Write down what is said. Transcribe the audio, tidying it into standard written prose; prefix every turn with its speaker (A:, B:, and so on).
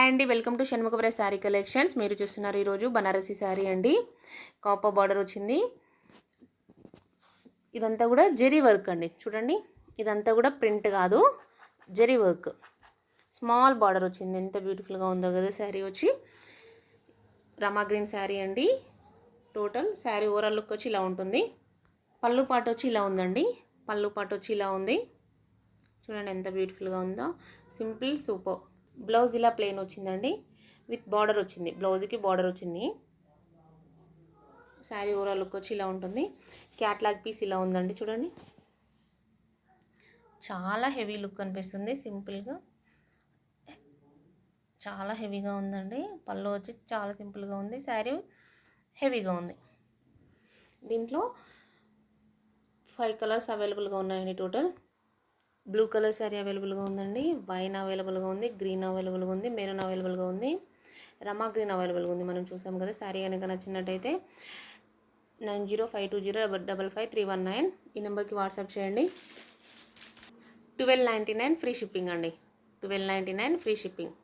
A: అండి welcome to Shanmukhapriya sari collections. మీరు చూస్తున్నారు ఈరోజు బనారసి శారీ అండి. కాపర్ బార్డర్ వచ్చింది. ఇదంతా కూడా జెరీ వర్క్ అండి. చూడండి, ఇదంతా కూడా ప్రింట్ కాదు, జెరీ వర్క్. స్మాల్ బార్డర్ వచ్చింది. ఎంత బ్యూటిఫుల్గా ఉందో కదా శారీ. వచ్చి రమా గ్రీన్ శారీ అండి. టోటల్ శారీ ఓవరాల్ లుక్ వచ్చి ఇలా ఉంటుంది. పళ్ళు పాటు వచ్చి ఇలా ఉందండి. పళ్ళు పాటు వచ్చి ఇలా ఉంది. చూడండి ఎంత బ్యూటిఫుల్గా ఉందో. Simple super. బ్లౌజ్ ఇలా ప్లెయిన్ వచ్చిందండి, విత్ బార్డర్ వచ్చింది. బ్లౌజ్కి బార్డర్ వచ్చింది. శారీ ఓవరాల్ లుక్ వచ్చి ఇలా ఉంటుంది. క్యాట్లాగ్ పీస్ ఇలా ఉందండి. చూడండి, చాలా హెవీ లుక్ అనిపిస్తుంది. సింపుల్గా చాలా హెవీగా ఉందండి. పళ్ళు వచ్చి చాలా సింపుల్గా ఉంది. శారీ హెవీగా ఉంది. దీంట్లో 5 కలర్స్ అవైలబుల్గా ఉన్నాయండి. టోటల్ బ్లూ కలర్ శారీ అవైలబుల్గా ఉందండి. వైన్ అవైలబుల్గా ఉంది. గ్రీన్ అవైలబుల్గా ఉంది. మెరూన్ అవైలబుల్గా ఉంది. రమా గ్రీన్ అవైలబుల్గా ఉంది. మనం చూసాం కదా. శారీ కనుక నచ్చినట్టయితే 9052055319 ఈ నెంబర్కి వాట్సాప్ చేయండి. 1299 ఫ్రీ షిప్పింగ్ అండి. 1299 ఫ్రీ షిప్పింగ్.